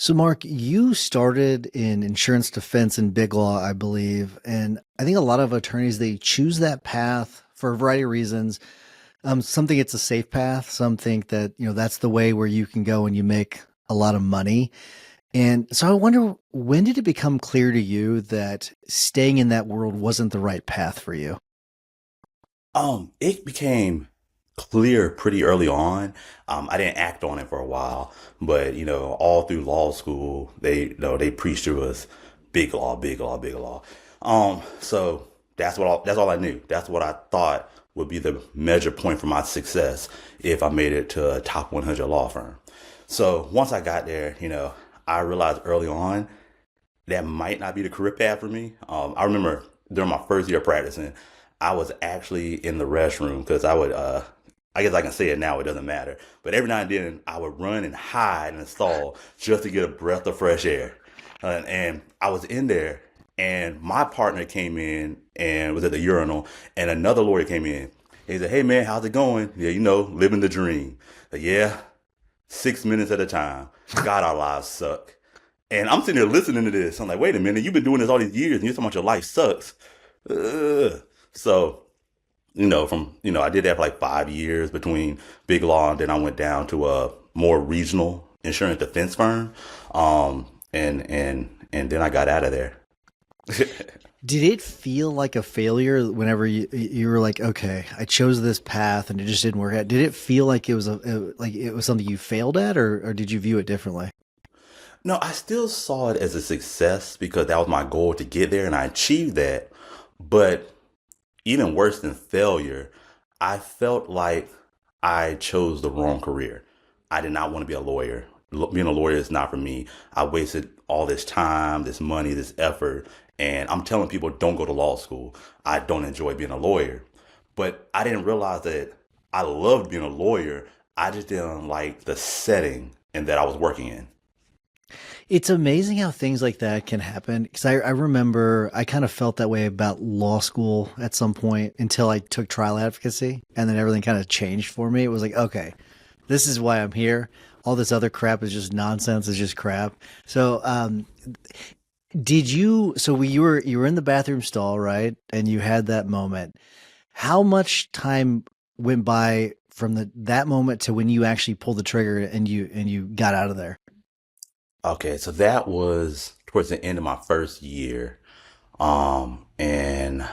So, Mark, you started in insurance defense and big law, I believe, and I think a lot of attorneys they choose that path for a variety of reasons. Some think it's a safe path. Some think that that's the way where you can go and you make a lot of money. And so, I wonder when did it become clear to you that staying in that world wasn't the right path for you? It became clear pretty early on. I didn't act on it for a while, but all through law school, they preached to us big law, big law, big law. So that's all I knew. That's what I thought would be the measure point for my success if I made it to a top 100 law firm. So once I got there, I realized early on that might not be the career path for me. I remember during my first year of practicing, I was actually in the restroom because I guess I can say it now, it doesn't matter. But every now and then I would run and hide in the stall just to get a breath of fresh air. And I was in there and my partner came in and was at the urinal and another lawyer came in. He said, "Hey man, how's it going?" "Yeah, living the dream." "Yeah, 6 minutes at a time. God, our lives suck." And I'm sitting there listening to this. I'm like, wait a minute, you've been doing this all these years and you're talking about your life sucks. Ugh. So, I did that for like 5 years between big law and then I went down to a more regional insurance defense firm. And then I got out of there. Did it feel like a failure whenever you were like, okay, I chose this path and it just didn't work out? Did it feel like it was like it was something you failed at, or did you view it differently? No, I still saw it as a success because that was my goal to get there and I achieved that. But even worse than failure, I felt like I chose the wrong career. I did not want to be a lawyer. Being a lawyer is not for me. I wasted all this time, this money, this effort, and I'm telling people don't go to law school. I don't enjoy being a lawyer. But I didn't realize that I loved being a lawyer. I just didn't like the setting and that I was working in. It's amazing how things like that can happen. Because I remember I kind of felt that way about law school at some point until I took trial advocacy, and then everything kind of changed for me. It was like, okay, this is why I'm here. All this other crap is just nonsense. Is just crap. So, did you? So you were in the bathroom stall, right? And you had that moment. How much time went by from that moment to when you actually pulled the trigger and you got out of there? Okay, so that was towards the end of my first year. And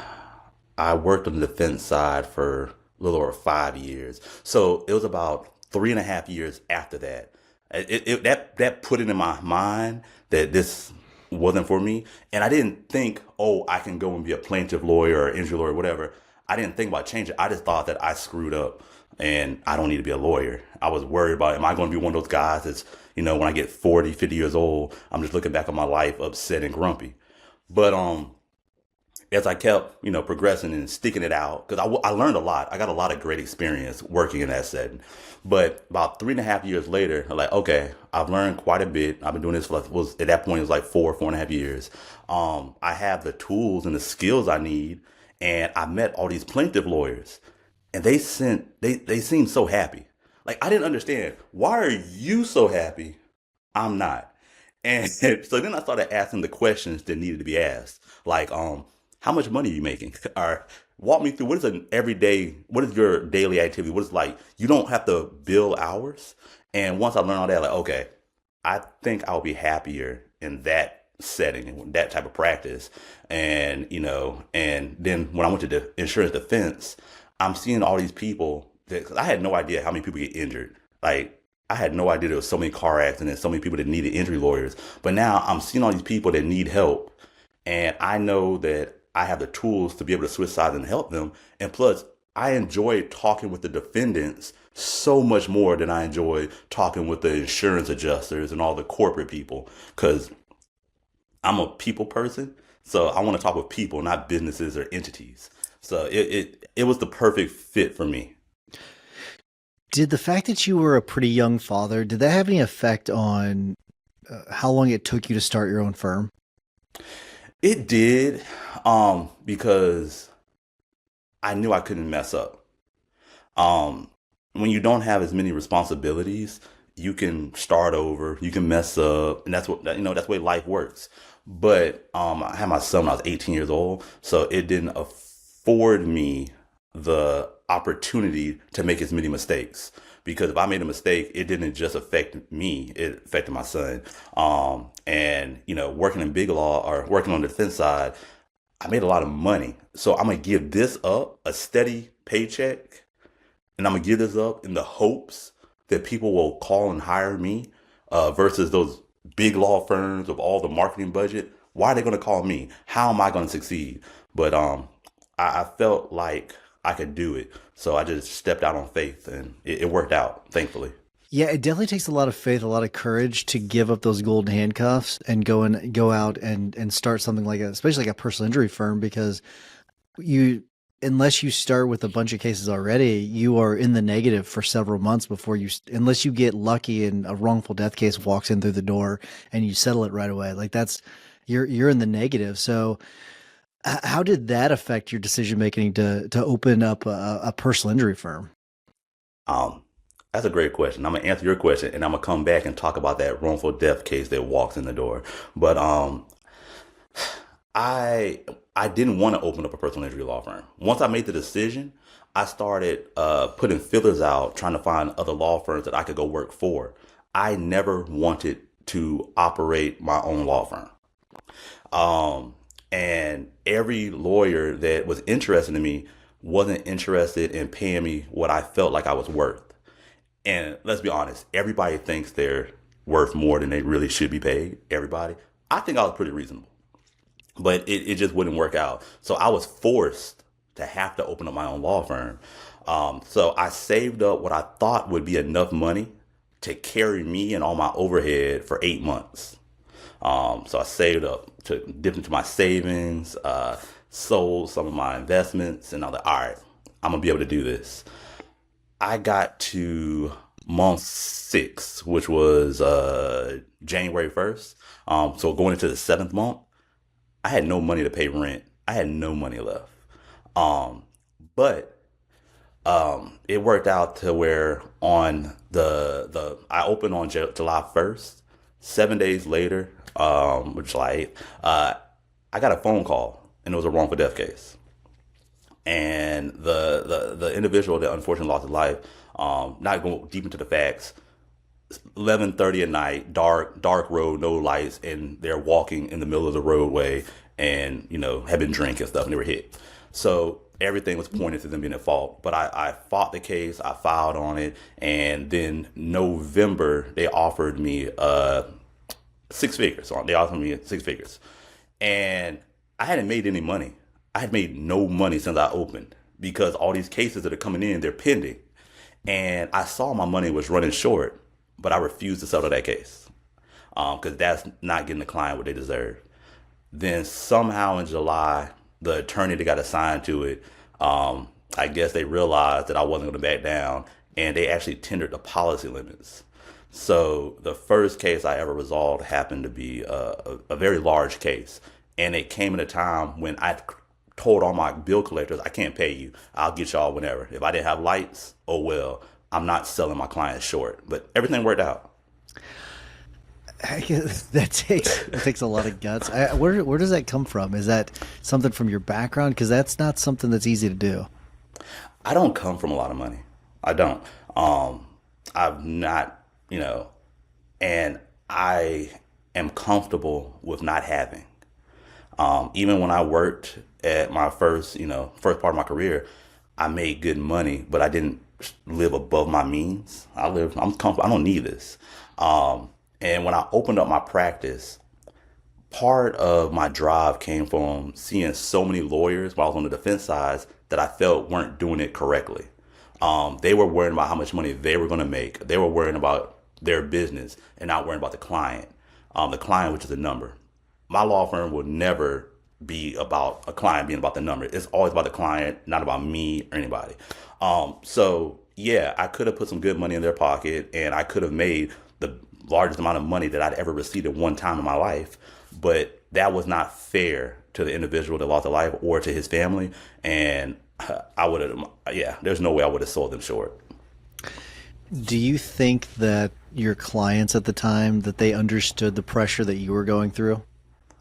I worked on the defense side for a little over 5 years. So it was about 3.5 years after that. That put it in my mind that this wasn't for me. And I didn't think, oh, I can go and be a plaintiff lawyer or injury lawyer, whatever. I didn't think about changing. I just thought that I screwed up and I don't need to be a lawyer. I was worried about, am I going to be one of those guys that's, when I get 40, 50 years old, I'm just looking back on my life upset and grumpy. But as I kept, progressing and sticking it out, because I learned a lot. I got a lot of great experience working in that setting. But about 3.5 years later, I'm like, okay, I've learned quite a bit. I've been doing this for was at that point it was like 4.5 years. I have the tools and the skills I need, and I met all these plaintiff lawyers, and they seemed so happy. Like I didn't understand why are you so happy? I'm not. And so then I started asking the questions that needed to be asked. Like, how much money are you making? Or walk me through what is your daily activity? What is like, you don't have to bill hours. And once I learned all that, like, okay, I think I'll be happier in that setting and that type of practice. And then when I went to the insurance defense, I'm seeing all these people that, 'cause I had no idea how many people get injured. Like, I had no idea there was so many car accidents, so many people that needed injury lawyers. But now I'm seeing all these people that need help. And I know that I have the tools to be able to switch sides and help them. And plus, I enjoy talking with the defendants so much more than I enjoy talking with the insurance adjusters and all the corporate people. Because I'm a people person. So I want to talk with people, not businesses or entities. So it was the perfect fit for me. Did the fact that you were a pretty young father, did that have any effect on how long it took you to start your own firm? It did, because I knew I couldn't mess up. When you don't have as many responsibilities, You can start over, you can mess up, and that's the way life works. But I had my son when I was 18 years old, so it didn't afford me the opportunity to make as many mistakes. Because if I made a mistake, it didn't just affect me; it affected my son. And working in big law or working on the defense side, I made a lot of money. So I'm gonna give this up, a steady paycheck, and I'm gonna give this up in the hopes that people will call and hire me, versus those big law firms with all the marketing budget. Why are they gonna call me? How am I gonna succeed? But I felt like I could do it, so I just stepped out on faith, and it worked out, thankfully. Yeah, it definitely takes a lot of faith, a lot of courage to give up those golden handcuffs and go out and start something like especially like a personal injury firm, because you unless you start with a bunch of cases already, you are in the negative for several months before unless you get lucky and a wrongful death case walks in through the door and you settle it right away. Like you're in the negative. So how did that affect your decision making to open up a personal injury firm? Um, that's a great question. I'm gonna answer your question, and I'm gonna come back and talk about that wrongful death case that walks in the door. But I I didn't want to open up a personal injury law firm. Once I made the decision, I started putting feelers out, trying to find other law firms that I could go work for. I never wanted to operate my own law firm. Um, and every lawyer that was interested in me wasn't interested in paying me what I felt like I was worth. And let's be honest, everybody thinks they're worth more than they really should be paid. Everybody. I think I was pretty reasonable, but it just wouldn't work out. So I was forced to have to open up my own law firm. So I saved up what I thought would be enough money to carry me and all my overhead for 8 months. So I saved up to dip into my savings, sold some of my investments, and I was like, all right, I'm gonna be able to do this. I got to month 6, which was January 1st. So going into the 7th month, I had no money to pay rent. I had no money left. Um, but it worked out to where on the I opened on July 1st. 7 days later, which like I got a phone call, and it was a wrongful death case. And the individual that unfortunately lost his life, not going deep into the facts, 11:30 at night, dark road, no lights, and they're walking in the middle of the roadway, and had been drinking stuff, and they were hit. So everything was pointed to them being at fault. But I fought the case, I filed on it, and then November they offered me 6 figures. So they offered me 6 figures, and I hadn't made any money. I had made no money since I opened, because all these cases that are coming in, they're pending. And I saw my money was running short, but I refused to settle that case, because that's not getting the client what they deserve. Then somehow in July, the attorney that got assigned to it, I guess they realized that I wasn't going to back down, and they actually tendered the policy limits. So the first case I ever resolved happened to be a very large case, and it came at a time when I told all my bill collectors, I can't pay you. I'll get y'all whenever. If I didn't have lights, oh well. I'm not selling my clients short. But everything worked out. I guess that takes a lot of guts. Where does that come from? Is that something from your background? Because that's not something that's easy to do. I don't come from a lot of money. I don't. I've not, and I am comfortable with not having. Even when I worked at my first part of my career, I made good money, but I didn't live above my means. I'm comfortable. I don't need this. And when I opened up my practice, part of my drive came from seeing so many lawyers while I was on the defense side that I felt weren't doing it correctly. They were worrying about how much money they were going to make. They were worrying about their business and not worrying about the client. The client, which is a number. My law firm will never be about a client being about the number. It's always about the client, not about me or anybody. So yeah, I could have put some good money in their pocket, and I could have made the largest amount of money that I'd ever received at one time in my life. But that was not fair to the individual that lost their life or to his family. And I would have, yeah, there's no way I would have sold them short. Do you think that your clients at the time that they understood the pressure that you were going through?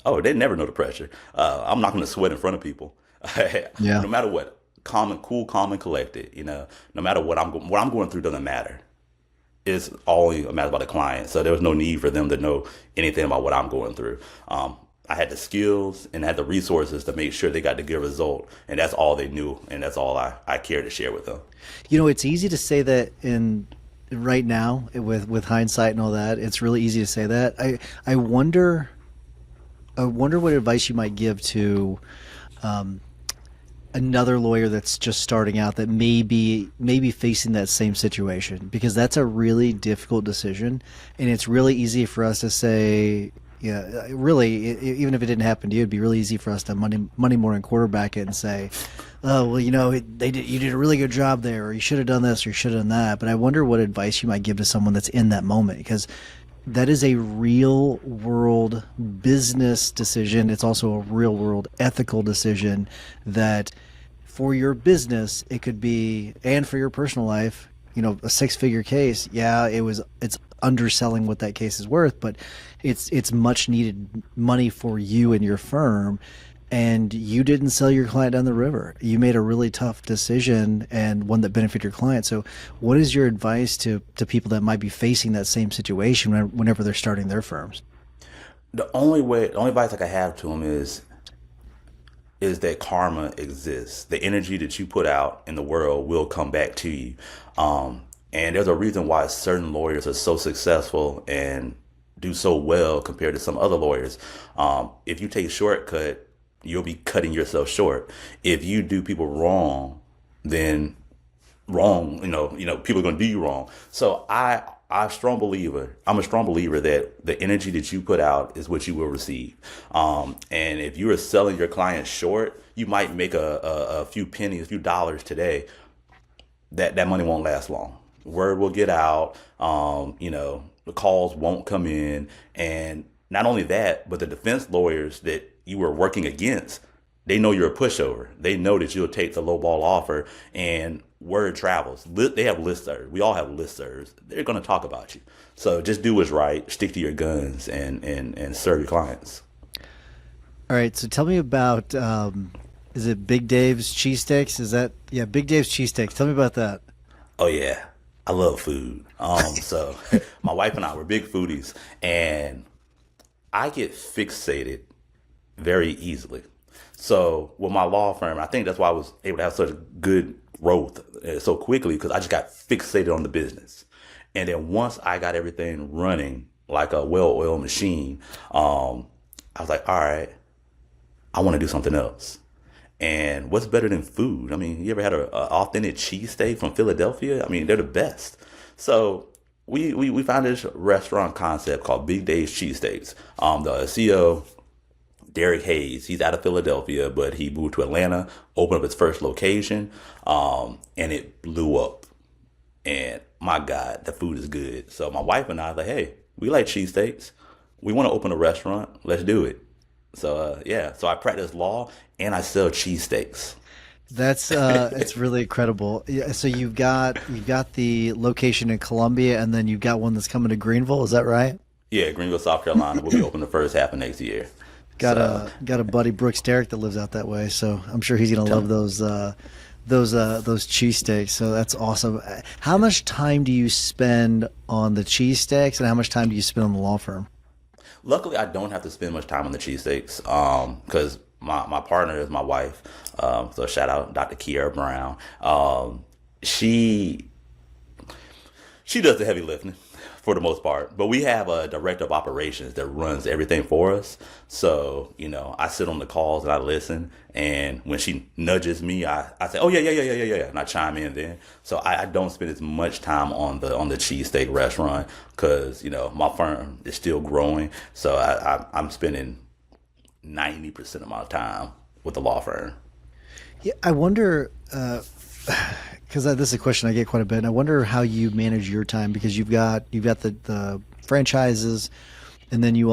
Oh, they never know the pressure. I'm not going to sweat in front of people, Yeah. no matter what. Calm and cool, calm and collected. No matter what I'm going through doesn't matter. It's only a matter about the client. So there was no need for them to know anything about what I'm going through. I had the skills and had the resources to make sure they got the good result, and that's all they knew, and that's all I cared to share with them. It's easy to say that in right now with hindsight and all that. It's really easy to say that. I wonder what advice you might give to another lawyer that's just starting out that may be facing that same situation, because that's a really difficult decision, and it's really easy for us to say, yeah, really, even if it didn't happen to you, it'd be really easy for us to Monday morning quarterback it and say, oh, well, you did a really good job there, or you should have done this, or you should have done that. But I wonder what advice you might give to someone that's in that moment, because that is a real world business decision. It's also a real world ethical decision that for your business, it could be, and for your personal life, a six-figure case. Yeah, it's underselling what that case is worth, but it's much needed money for you and your firm. And you didn't sell your client down the river. You made a really tough decision, and one that benefited your client. So what is your advice to people that might be facing that same situation whenever they're starting their firms? The only advice I can have to them is that karma exists. The energy that you put out in the world will come back to you. And there's a reason why certain lawyers are so successful and do so well compared to some other lawyers. If you take a shortcut, you'll be cutting yourself short. If you do people wrong, then wrong, people are going to do you wrong. So I'm a strong believer that the energy that you put out is what you will receive. And if you are selling your clients short, you might make a few pennies, a few dollars today. That money won't last long. Word will get out. The calls won't come in. And not only that, but the defense lawyers that you were working against, they know you're a pushover. They know that you'll take the lowball offer, and word travels. They have listservs. We all have listservs. They're going to talk about you. So just do what's right, stick to your guns, and serve your clients. All right. So tell me about, is it Big Dave's cheesesteaks? Yeah, Big Dave's cheesesteaks. Tell me about that. Oh yeah, I love food. So my wife and I were big foodies, and I get fixated very easily. So with my law firm, I think that's why I was able to have such good growth so quickly, because I just got fixated on the business. And then once I got everything running like a well-oiled machine, I was like, all right, I want to do something else. And what's better than food? I mean, you ever had an authentic cheesesteak from Philadelphia? I mean, they're the best. So we found this restaurant concept called Big Dave's Cheesesteaks. The CEO, Derek Hayes, he's out of Philadelphia, but he moved to Atlanta, opened up his first location, and it blew up. And my God, the food is good. So my wife and I was like, hey, we like cheesesteaks. We want to open a restaurant. Let's do it. So so I practice law and I sell cheesesteaks. That's it's really incredible. Yeah, so you've got the location in Columbia, and then you've got one that's coming to Greenville. Is that right? Yeah, Greenville, South Carolina. We'll be open the first half of next year. Got a buddy, Brooks Derrick, that lives out that way, so I'm sure he's gonna love those cheesesteaks. So that's awesome. How much time do you spend on the cheesesteaks, and how much time do you spend on the law firm? Luckily, I don't have to spend much time on the cheesesteaks because my partner is my wife. So shout out Dr. Kiera Brown. She does the heavy lifting for the most part, but we have a director of operations that runs everything for us. So, I sit on the calls and I listen. And when she nudges me, I say, oh, yeah. And I chime in then. So I don't spend as much time on the cheesesteak restaurant because, my firm is still growing. So I'm spending 90% of my time with the law firm. Yeah, I wonder, because this is a question I get quite a bit. And I wonder how you manage your time, because you've got the franchises, and then you've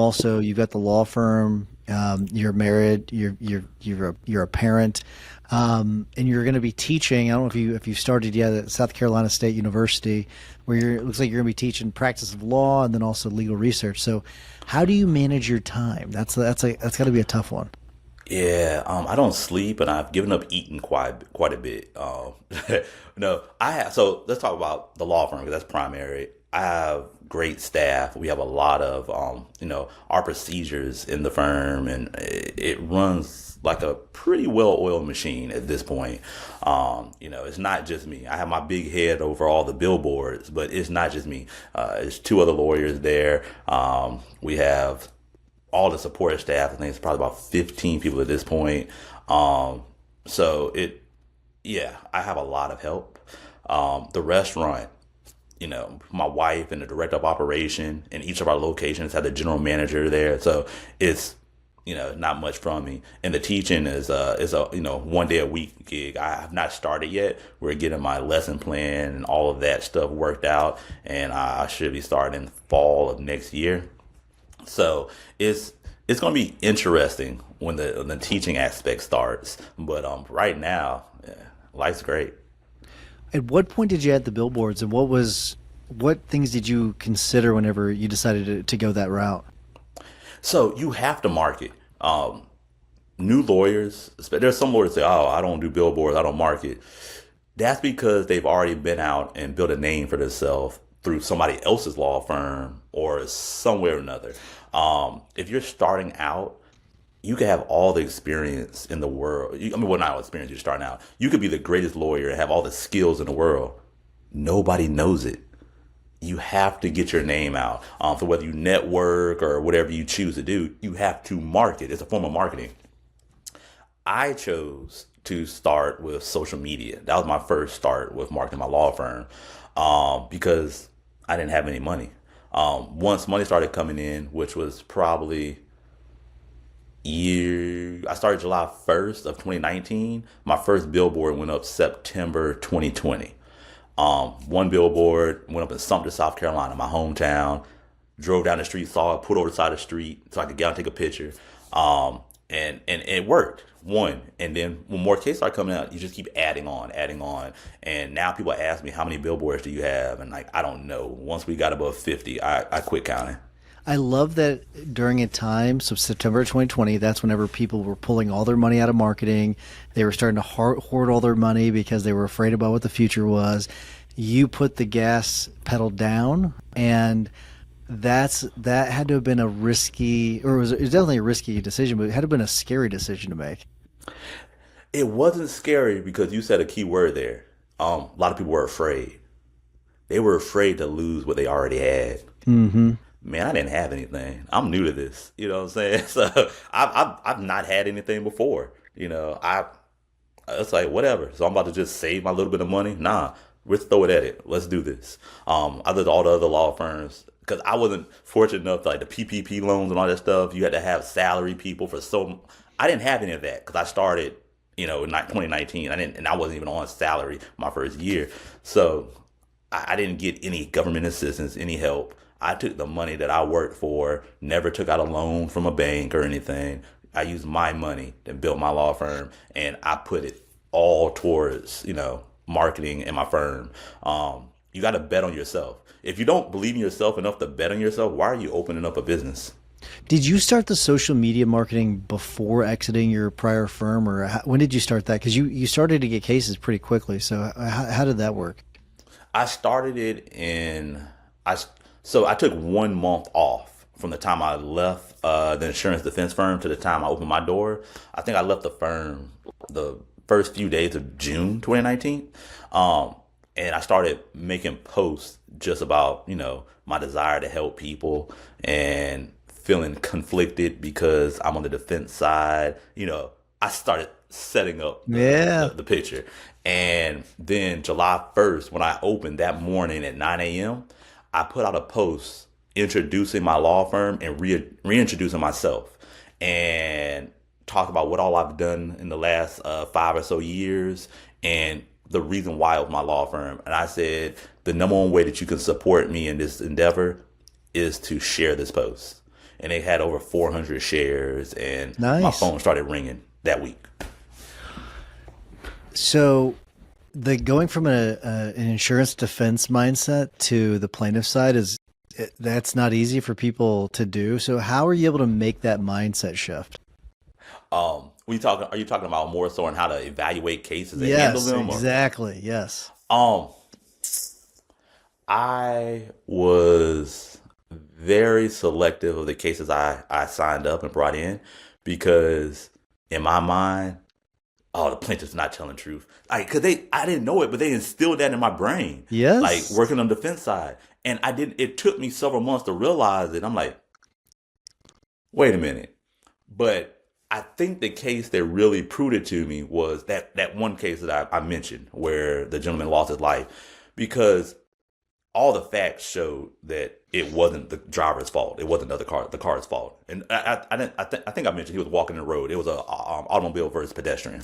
got the law firm, You're married. You're a parent, and you're going to be teaching. I don't know if you started yet at South Carolina State University, where it looks like you're going to be teaching practice of law and then also legal research. So, how do you manage your time? That's got to be a tough one. Yeah, I don't sleep, and I've given up eating quite a bit. No, I have. So let's talk about the law firm because that's primary. I have great staff. We have a lot of our procedures in the firm, and it runs like a pretty well-oiled machine at this point. It's not just me. I have my big head over all the billboards, but it's not just me. There's two other lawyers there. We have all the support staff. I think it's probably about 15 people at this point. So yeah, I have a lot of help. The restaurant, my wife and the director of operation in each of our locations had the general manager there. So it's, not much from me. And the teaching is a 1 day a week gig. I have not started yet. We're getting my lesson plan and all of that stuff worked out. And I should be starting in the fall of next year. So it's going to be interesting when the teaching aspect starts. But right now, yeah, life's great. At what point did you add the billboards, and what things did you consider whenever you decided to go that route? So you have to market. New lawyers, there's some lawyers say, "Oh, I don't do billboards, I don't market." That's because they've already been out and built a name for themselves through somebody else's law firm or somewhere or another. If you're starting out, you could have all the experience in the world. Well, not all experience, you're starting out. You could be the greatest lawyer and have all the skills in the world. Nobody knows it. You have to get your name out. So whether you network or whatever you choose to do, you have to market. It's a form of marketing. I chose to start with social media. That was my first start with marketing my law firm because I didn't have any money. Once money started coming in, which was probably I started July 1st of 2019. My first billboard went up September 2020. One billboard went up in Sumter, South Carolina, my hometown. Drove down the street, saw it, put over the side of the street so I could get out and take a picture. And it worked. One. And then when more cases start coming out, you just keep adding on. And now people ask me, how many billboards do you have? And I don't know. Once we got above 50, I quit counting. I love that during a time, so September 2020, that's whenever people were pulling all their money out of marketing. They were starting to hoard all their money because they were afraid about what the future was. You put the gas pedal down, and that had to have been a risky, or it was definitely a risky decision, but it had to have been a scary decision to make. It wasn't scary because you said a key word there. A lot of people were afraid. They were afraid to lose what they already had. Mm-hmm. Man, I didn't have anything. I'm new to this. You know what I'm saying? So I've not had anything before. It's like whatever. So I'm about to just save my little bit of money. Nah, let's throw it at it. Let's do this. I did all the other law firms because I wasn't fortunate enough to, like the PPP loans and all that stuff. You had to have salary people for so. I didn't have any of that because I started, in 2019. I wasn't even on salary my first year. So I didn't get any government assistance, any help. I took the money that I worked for, never took out a loan from a bank or anything. I used my money to build my law firm, and I put it all towards, marketing and my firm. You got to bet on yourself. If you don't believe in yourself enough to bet on yourself, why are you opening up a business? Did you start the social media marketing before exiting your prior firm, or when did you start that? Because you started to get cases pretty quickly. So how did that work? I started it So I took 1 month off from the time I left the insurance defense firm to the time I opened my door. I think I left the firm the first few days of June 2019. And I started making posts just about, my desire to help people and feeling conflicted because I'm on the defense side. I started setting up the picture. And then July 1st, when I opened that morning at 9 a.m., I put out a post introducing my law firm and reintroducing myself and talk about what all I've done in the last 5 or so years and the reason why of my law firm. And I said, the number one way that you can support me in this endeavor is to share this post. and they had over 400 shares, and my Nice. phone started ringing that week. So the going from an insurance defense mindset to the plaintiff side that's not easy for people to do. So how are you able to make that mindset shift? Are you talking about more so on how to evaluate cases and handle Yes, them, or exactly. Yes. um I was very selective of the cases I signed up and brought in, because in my mind, oh, the plaintiff's not telling the truth. Like, cause I didn't know it, but they instilled that in my brain. Like Yes. working on the defense side. And I didn't, it took me several months to realize it. I'm like, wait a minute. But I think the case that really proved it to me was that one case that I mentioned where the gentleman lost his life, because all the facts showed that it wasn't the driver's fault. It wasn't the car's fault. And I think I mentioned he was walking the road. It was a automobile versus pedestrian.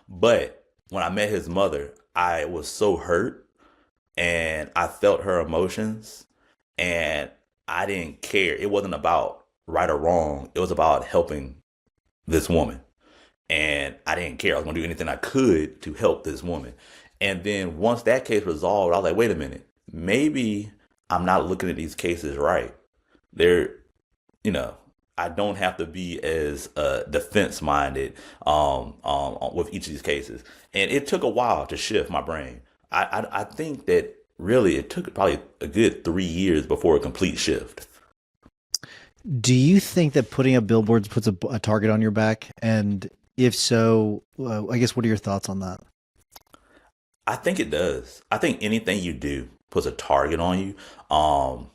But when I met his mother, I was so hurt, and I felt her emotions, and I didn't care. It wasn't about right or wrong. It was about helping this woman. And I didn't care. I was going to do anything I could to help this woman. And then once that case resolved, I was like, wait a minute, maybe I'm not looking at these cases right. They're, you know, I don't have to be as defense minded with each of these cases. And it took a while to shift my brain. I think that really it took probably a good 3 years before a complete shift. Do you think that putting up billboards puts a target on your back? And if so, I guess what are your thoughts on that? I think it does. I think anything you do puts a target on you. Um,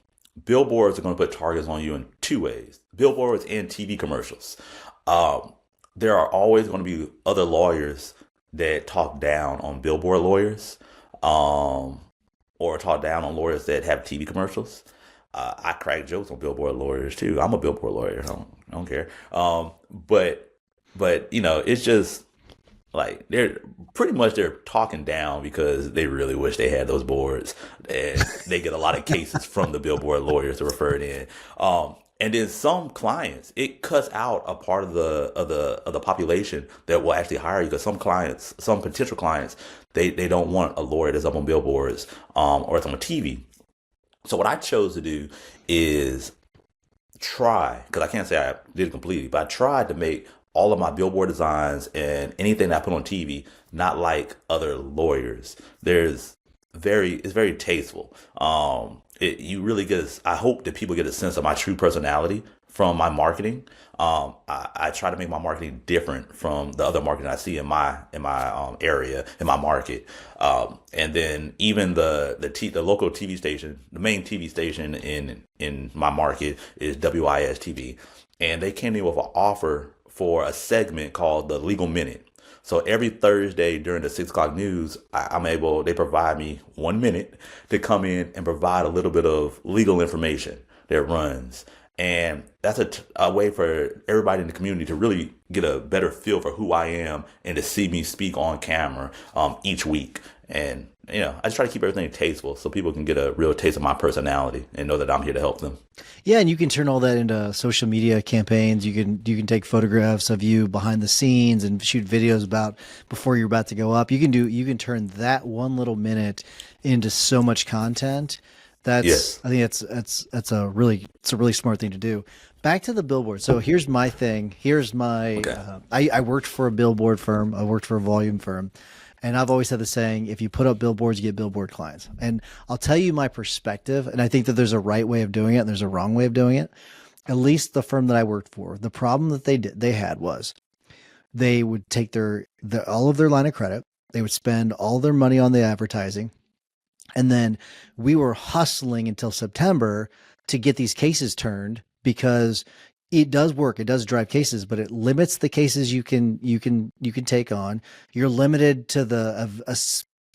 Billboards are going to put targets on you in two ways: billboards and TV commercials. Um, there are always going to be other lawyers that talk down on billboard lawyers, um, or talk down on lawyers that have TV commercials. I crack jokes on billboard lawyers too. I'm a billboard lawyer. I don't care. But it's just like they're talking down because they really wish they had those boards, and they get a lot of cases from the billboard lawyers to refer it in. And then some clients, it cuts out a part of the population that will actually hire you, because some clients, some potential clients, they don't want a lawyer that's up on billboards, or it's on TV. So what I chose to do is try, because I can't say I did it completely, but I tried to make all of my billboard designs and anything that I put on TV not like other lawyers. It's very tasteful. You really get, I hope that people get a sense of my true personality from my marketing. I try to make my marketing different from the other marketing I see in my area, in my market. And then even the local TV station, the main TV station in my market is WIS TV, and they came in with an offer for a segment called the Legal Minute. So every Thursday during the 6 o'clock news, they provide me 1 minute to come in and provide a little bit of legal information that runs. And that's a way for everybody in the community to really get a better feel for who I am, and to see me speak on camera each week. And, I just try to keep everything tasteful so people can get a real taste of my personality and know that I'm here to help them. Yeah, and you can turn all that into social media campaigns. You can take photographs of you behind the scenes and shoot videos about before you're about to go up. You can turn that one little minute into so much content. Yes. I think that's a really smart thing to do. Back to the billboard. So here's my thing. Here's my Okay. I worked for a billboard firm. I worked for a volume firm. And I've always had the saying, if you put up billboards, you get billboard clients. And I'll tell you my perspective. And I think that there's a right way of doing it and there's a wrong way of doing it. At least the firm that I worked for, the problem that they had was they would take all of their line of credit. They would spend all their money on the advertising. And then we were hustling until September to get these cases turned, because it does work. It does drive cases, but it limits the cases you can take on. You're limited to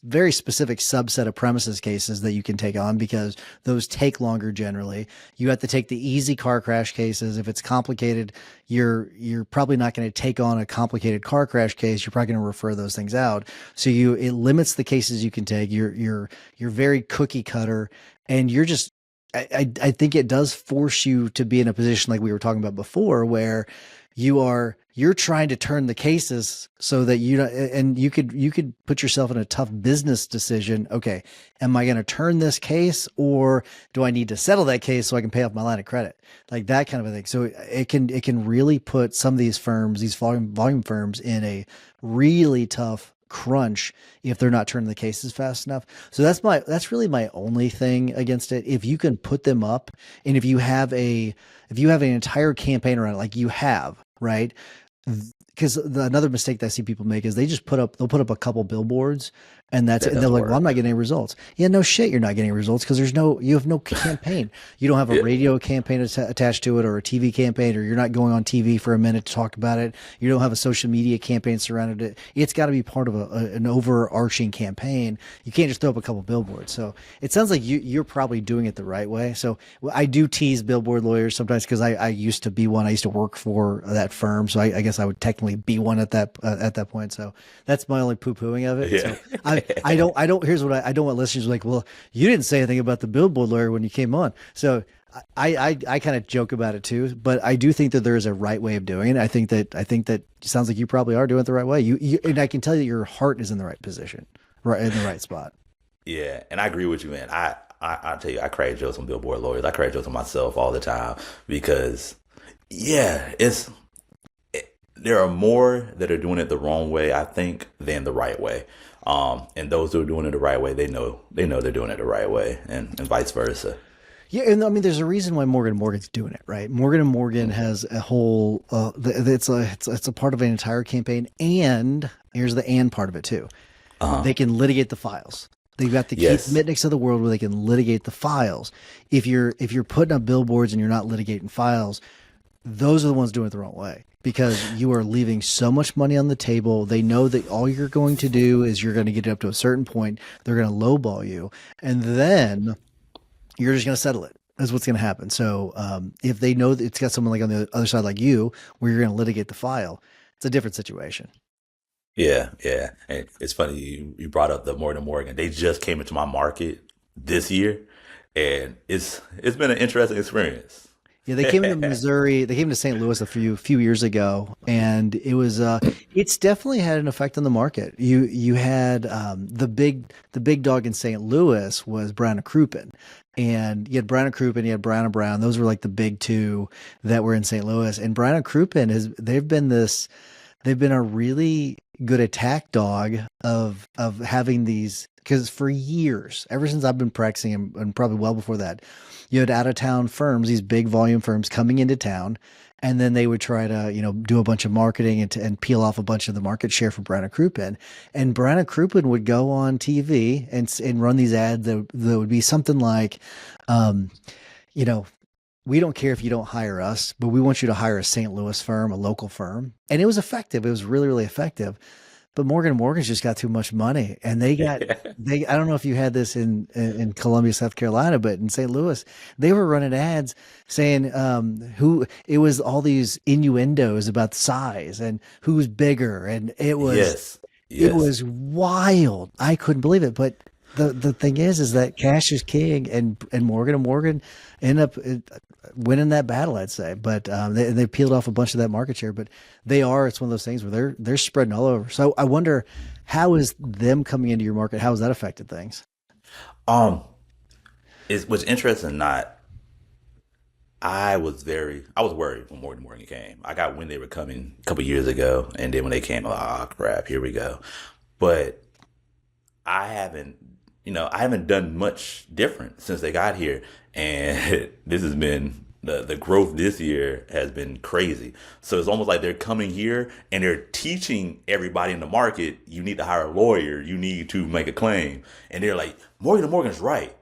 very specific subset of premises cases that you can take on, because those take longer generally. You have to take the easy car crash cases. If it's complicated, you're probably not going to take on a complicated car crash case. You're probably going to refer those things out. So it limits the cases you can take. You're very cookie cutter, and you're just I think it does force you to be in a position like we were talking about before, where you're trying to turn the cases so that you don't, and you could put yourself in a tough business decision. Okay, am I going to turn this case, or do I need to settle that case so I can pay off my line of credit? Like that kind of a thing. So it can really put some of these firms, these volume firms, in a really tough crunch if they're not turning the cases fast enough. So that's really my only thing against it. If you can put them up, and if you have an entire campaign around it, like you have, right? Because another mistake that I see people make is they'll put up a couple billboards, and that's That it. And they're doesn't like, well, I'm work. not getting any results. Yeah, no shit, you're not getting results because you have no campaign. You don't have a Yeah, radio campaign attached to it, or a TV campaign, or you're not going on TV for a minute to talk about it. You don't have a social media campaign surrounded it. It's got to be part of an overarching campaign. You can't just throw up a couple billboards. So it sounds like you're probably doing it the right way. So I do tease billboard lawyers sometimes because I used to be one. I used to work for that firm, so I guess I would technically be one at that point. So that's my only poo pooing of it. yeah, So I don't. Here's what I don't want listeners to be like. Well, you didn't say anything about the billboard lawyer when you came on. So I kind of joke about it too, but I do think that there is a right way of doing it. I think that it sounds like you probably are doing it the right way. And I can tell you your heart is in the right position, right in the right spot. yeah. And I agree with you, man. I tell you, I crack jokes on billboard lawyers. I crack jokes on myself all the time because, yeah, there are more that are doing it the wrong way, I think, than the right way. And those who are doing it the right way, they know they're doing it the right way, and vice versa. Yeah, and I mean, there's a reason why Morgan & Morgan's doing it, right? Morgan & Morgan has a whole, it's a part of an entire campaign, and here's the and part of it too. Uh-huh. They can litigate the files. They've got the Keith Yes. Mitnicks of the world where they can litigate the files. If you're putting up billboards and you're not litigating files, those are the ones doing it the wrong way, because you are leaving so much money on the table. They know that all you're going to do is you're going to get it up to a certain point. They're going to lowball you, and then you're just going to settle it. That's what's going to happen. So if they know that it's got someone like on the other side like you, where you're going to litigate the file, it's a different situation. Yeah, yeah. And it's funny you brought up the Morgan Morgan. They just came into my market this year, and it's been an interesting experience. Yeah, they came into Missouri. They came to St. Louis a few years ago, and it's definitely had an effect on the market. You had the big dog in St. Louis was Brown and Crouppen, and you had Brown and Crouppen, you had Brown and Brown. Those were like the big two that were in St. Louis. And Brown and Crouppen they've been a really good attack dog of having these, because for years, ever since I've been practicing, and probably well before that, you had out of town firms, these big volume firms coming into town, and then they would try to do a bunch of marketing and peel off a bunch of the market share from Brown and Crouppen. And Brown and Crouppen would go on TV and run these ads that would be something like, um, you know, we don't care if you don't hire us, but we want you to hire a St. Louis firm, a local firm. And it was effective. It was really, really effective. But Morgan & Morgan's just got too much money, and I don't know if you had this in Columbia, South Carolina, but in St. Louis, they were running ads saying who it was, all these innuendos about size and who's bigger, and Yes, it yes. was wild. I couldn't believe it. But the thing is that cash is king, and Morgan & Morgan end up winning that battle, I'd say. But they peeled off a bunch of that market share. But it's one of those things where they're spreading all over. So I wonder, how is them coming into your market? How has that affected things? Um, it's what's interesting. Not I was worried when Morgan Morgan came. I got when they were coming a couple years ago, and then when they came, oh crap, here we go. But I haven't, I haven't done much different since they got here, and this has been the growth this year has been crazy. So it's almost like they're coming here and they're teaching everybody in the market, you need to hire a lawyer, you need to make a claim, and they're like, Morgan Morgan's right.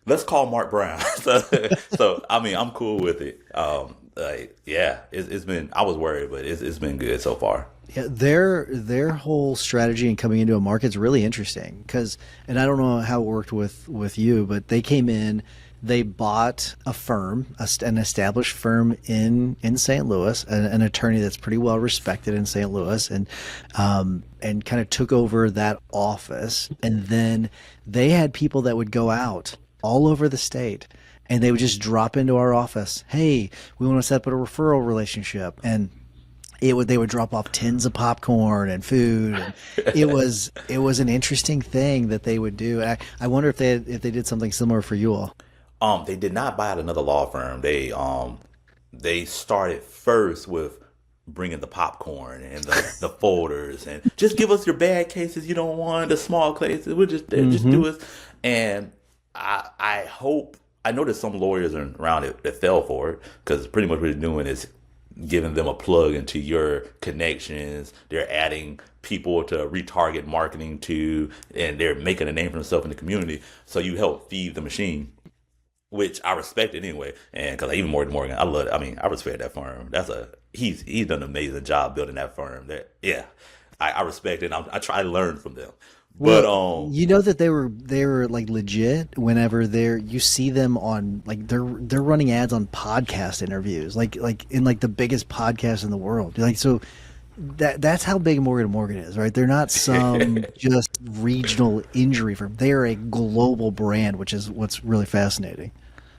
Let's call Marc Brown. So I mean, I'm cool with it. Yeah, it's been. I was worried, but it's been good so far. Yeah, their whole strategy in coming into a market is really interesting because, and I don't know how it worked with you, but they came in, they bought a firm, an established firm in St. Louis, an attorney that's pretty well respected in St. Louis, and kind of took over that office, and then they had people that would go out all over the state and they would just drop into our office. Hey, we want to set up a referral relationship, and they would drop off tins of popcorn and food. And it was an interesting thing that they would do. I wonder if they did something similar for you all. They did not buy out another law firm. They started first with bringing the popcorn and the folders and just give us your bad cases you don't want, the small cases. We'll just do it. And I hope, I know there's some lawyers around it that fell for it, because pretty much what they're doing is giving them a plug into your connections. They're adding people to retarget marketing to, and they're making a name for themselves in the community. So you help feed the machine, which I respect it anyway. And because even Morgan, I love it. I mean, I respect that firm. He's done an amazing job building that firm. I respect it. I try to learn from them. But Well, you know that they were like legit whenever you see them on, like, they're running ads on podcast interviews, like in like the biggest podcast in the world. Like, so that's how big Morgan & Morgan is, right? They're not some just regional injury firm. They are a global brand, which is what's really fascinating.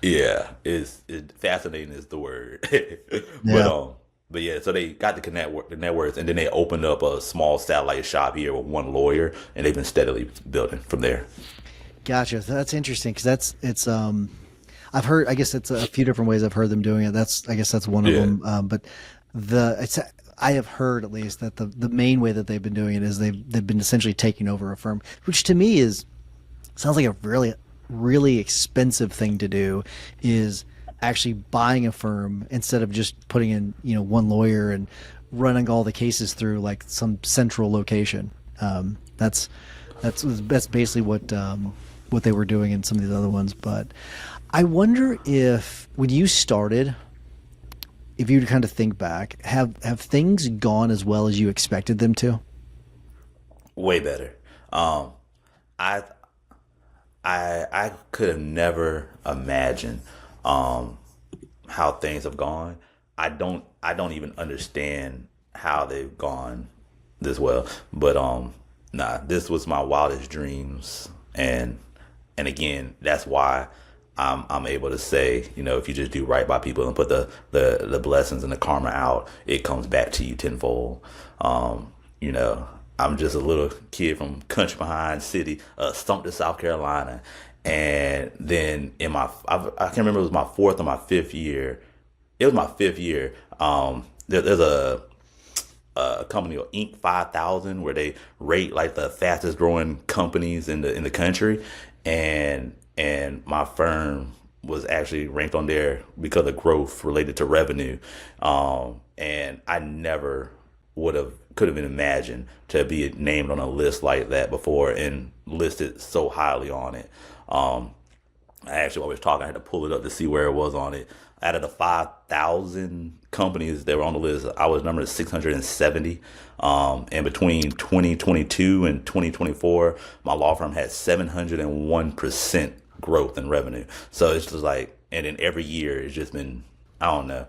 yeah, it fascinating is the word. But Yeah. but yeah, so they got the networks, and then they opened up a small satellite shop here with one lawyer, and they've been steadily building from there. Gotcha. That's interesting because I've heard. I guess it's a few different ways I've heard them doing it. I guess that's one of Yeah. them. But I have heard at least that the main way that they've been doing it is they've been essentially taking over a firm, which to me sounds like a really really expensive thing to do. Is actually buying a firm instead of just putting in one lawyer and running all the cases through like some central location. That's basically what they were doing in some of these other ones. But I wonder if when you started, if you kind of think back, have things gone as well as you expected them to? Way better. I I could have never imagined how things have gone. I don't even understand how they've gone this well. But nah, this was my wildest dreams, and again, that's why I'm able to say, if you just do right by people and put the blessings and the karma out, it comes back to you tenfold. You know, I'm just a little kid from country behind city, Sumter, South Carolina. And then I can't remember, it was my fourth or my fifth year. It was my fifth year. There's a company called Inc. 5000 where they rate like the fastest growing companies in the country, and my firm was actually ranked on there because of growth related to revenue. And I never could have been imagined to be named on a list like that before and listed so highly on it. I actually, while we was talking, I had to pull it up to see where it was on it. Out of the 5,000 companies that were on the list, I was number 670. And between 2022 and 2024, my law firm had 701% growth in revenue. So it's just like, and then every year it's just been, I don't know.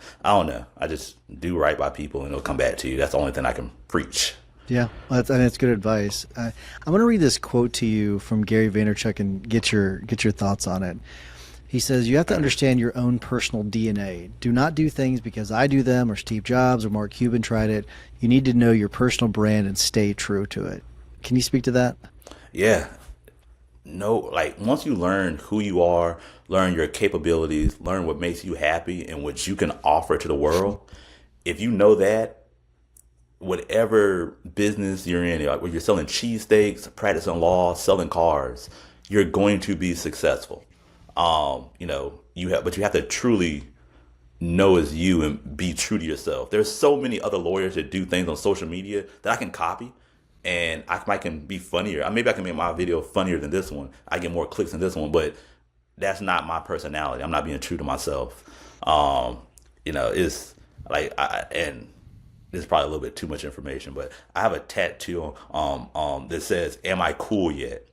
I just do right by people and it'll come back to you. That's the only thing I can preach. Yeah, well, that's good advice. I'm going to read this quote to you from Gary Vaynerchuk and get your thoughts on it. He says, "You have to understand your own personal DNA. Do not do things because I do them or Steve Jobs or Mark Cuban tried it. You need to know your personal brand and stay true to it." Can you speak to that? Yeah. No, like once you learn who you are, learn your capabilities, learn what makes you happy and what you can offer to the world, if you know that, whatever business you're in, like when you're selling cheesesteaks, practicing law, selling cars, you're going to be successful. But you have to truly know as you and be true to yourself. There's so many other lawyers that do things on social media that I can copy, and I can be funnier. Maybe I can make my video funnier than this one. I get more clicks than this one, but that's not my personality. I'm not being true to myself. It's like and this is probably a little bit too much information, but I have a tattoo that says, "Am I cool yet?"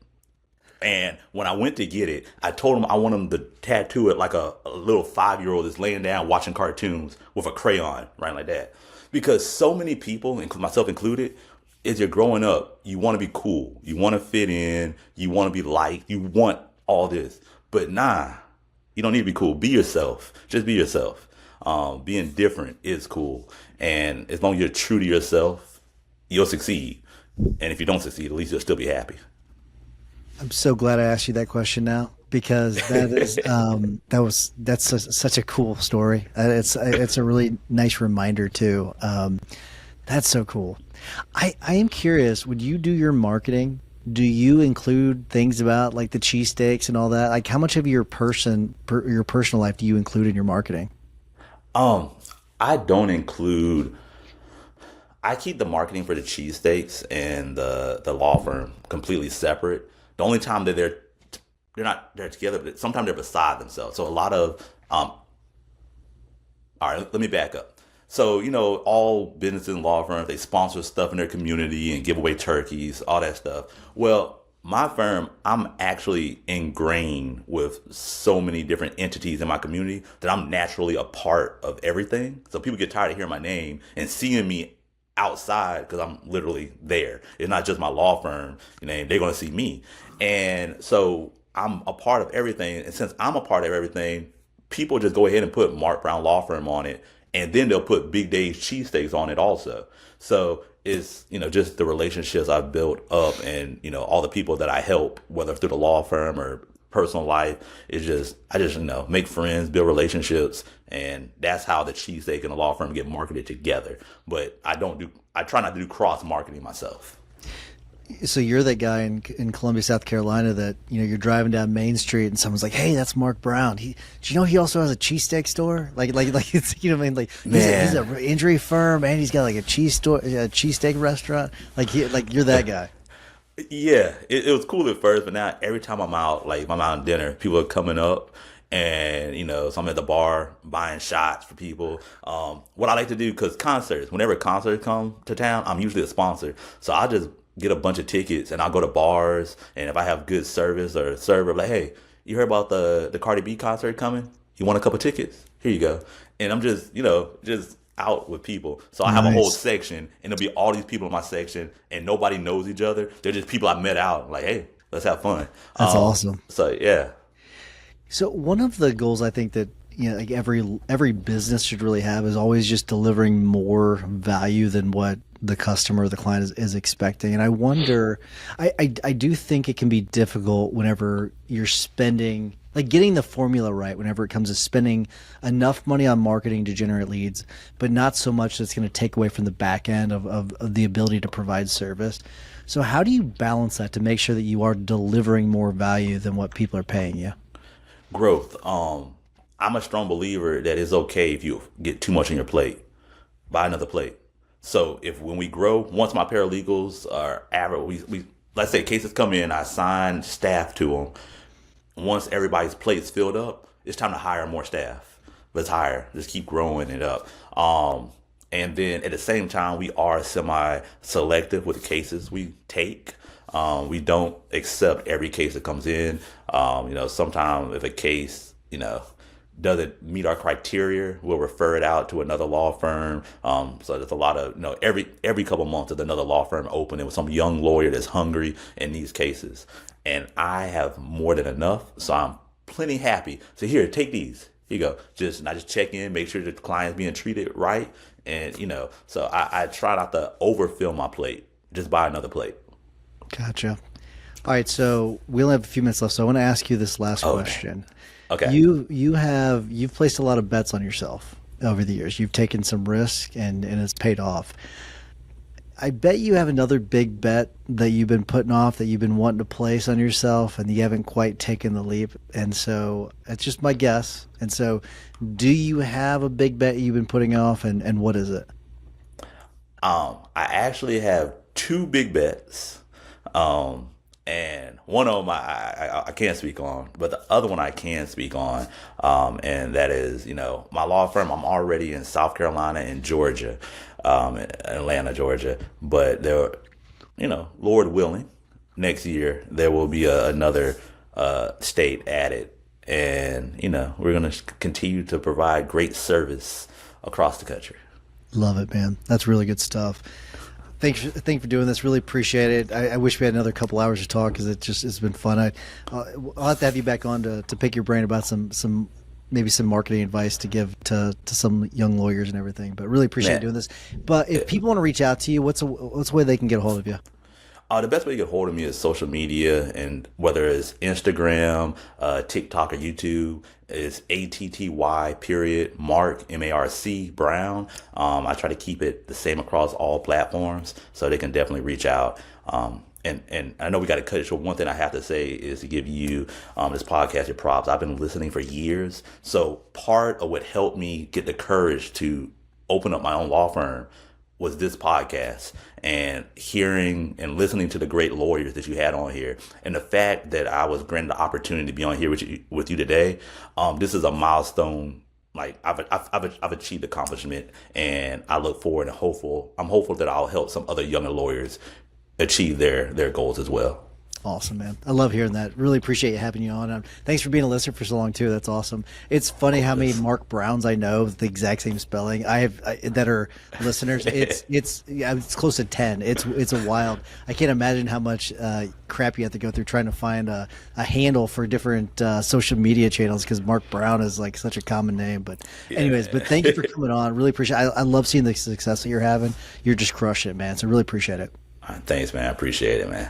And when I went to get it, I told him I want him to tattoo it like a little 5-year-old that's laying down watching cartoons with a crayon, right, like that. Because so many people, myself included, as you're growing up, you want to be cool, you want to fit in, you want to be liked, you want all this. But nah, You don't need to be cool. Be yourself. Just be yourself. Being different is cool. And as long as you're true to yourself, you'll succeed. And if you don't succeed, at least you'll still be happy. I'm so glad I asked you that question now because that is such a cool story. It's a really nice reminder too. That's so cool. I am curious. When you do your marketing, do you include things about like the cheesesteaks and all that? Like, how much of your personal life do you include in your marketing? Um, I don't include. I keep the marketing for the cheesesteaks and the law firm completely separate. The only time that they're not they're together, but sometimes they're beside themselves. So a lot of all right, let me back up. So, all business and law firms, they sponsor stuff in their community and give away turkeys, all that stuff. Well, my firm, I'm actually ingrained with so many different entities in my community that I'm naturally a part of everything. So people get tired of hearing my name and seeing me outside because I'm literally there. It's not just my law firm, they're going to see me. And so I'm a part of everything. And since I'm a part of everything, people just go ahead and put Marc Brown Law Firm on it. And then they'll put Big Dave's cheesesteaks on it also. So it's, just the relationships I've built up and, all the people that I help, whether through the law firm or personal life, I just, make friends, build relationships. And that's how the cheesesteak and the law firm get marketed together. But I try not to do cross marketing myself. So you're that guy in Columbia, South Carolina that, you're driving down Main Street and someone's like, "Hey, that's Marc Brown. Do you know he also has a cheesesteak store? Like it's, what I mean? Like he's an injury firm and he's got like a cheesesteak restaurant. Like you're that guy." Yeah, it was cool at first, but now every time I'm out, like if I'm out on dinner, people are coming up and, so I'm at the bar buying shots for people. What I like to do, because whenever concerts come to town, I'm usually a sponsor. So I just get a bunch of tickets and I'll go to bars, and if I have good service or a server, like, "Hey, you heard about the Cardi B concert coming? You want a couple tickets? Here you go." And I'm just, just out with people. So I have a whole section and there'll be all these people in my section and nobody knows each other. They're just people I met out, like, "Hey, let's have fun." That's awesome. So yeah. So one of the goals I think that like every business should really have is always just delivering more value than what the customer or the client is expecting. And I wonder, I do think it can be difficult whenever you're spending, like getting the formula right whenever it comes to spending enough money on marketing to generate leads, but not so much that's going to take away from the back end of the ability to provide service. So how do you balance that to make sure that you are delivering more value than what people are paying you? Growth. I'm a strong believer that it's okay if you get too much on your plate. Buy another plate. So when we grow, once my paralegals are average, we let's say cases come in, I assign staff to them. Once everybody's plate's filled up, it's time to hire more staff. Let's hire. Just keep growing it up. And then at the same time, we are semi-selective with the cases we take. We don't accept every case that comes in. Sometimes if a case, doesn't meet our criteria, we'll refer it out to another law firm. So there's a lot of, every couple months there's another law firm opening with some young lawyer that's hungry in these cases. And I have more than enough, so I'm plenty happy. So here, take these. Here you go. I just check in, make sure the client's being treated right. And, so I try not to overfill my plate. Just buy another plate. Gotcha. All right, so we only have a few minutes left, so I want to ask you this last question. Okay. You've placed a lot of bets on yourself over the years. You've taken some risk and it's paid off. I bet you have another big bet that you've been putting off that you've been wanting to place on yourself and you haven't quite taken the leap. And so it's just my guess. And so do you have a big bet you've been putting off and what is it? I actually have two big bets. And one of them I can't speak on, but the other one I can speak on. And that is, my law firm, I'm already in South Carolina and Georgia, Atlanta, Georgia. But there, Lord willing, next year there will be another state added. And, we're going to continue to provide great service across the country. Love it, man. That's really good stuff. thank you for doing this. Really appreciate it. I wish we had another couple hours to talk because it's been fun. I'll have to have you back on to pick your brain about some maybe some marketing advice to give to some young lawyers and everything. But really appreciate doing this. But if people want to reach out to you, what's a way they can get a hold of you? The best way to get hold of me is social media, and whether it's Instagram, TikTok, or YouTube, is ATTY period Marc MARC Brown. I try to keep it the same across all platforms, so they can definitely reach out. And I know we got to cut it short. One thing I have to say is to give you this podcast your props. I've been listening for years, so part of what helped me get the courage to open up my own law firm was this podcast, and hearing and listening to the great lawyers that you had on here, and the fact that I was granted the opportunity to be on here with you today. This is a milestone. Like I've achieved accomplishment, and I look forward and I'm hopeful that I'll help some other younger lawyers achieve their goals as well. Awesome, man. I love hearing that. Really appreciate you having you on. Thanks for being a listener for so long too. That's awesome. It's funny how many Marc Browns I know with the exact same spelling that are listeners. It's close to 10. It's a wild. I can't imagine how much crap you have to go through trying to find a handle for different social media channels, because Marc Brown is like such a common name. But anyways, but thank you for coming on. Really appreciate it. I love seeing the success that you're having. You're just crushing it, man. So really appreciate it. Thanks, man. I appreciate it, man.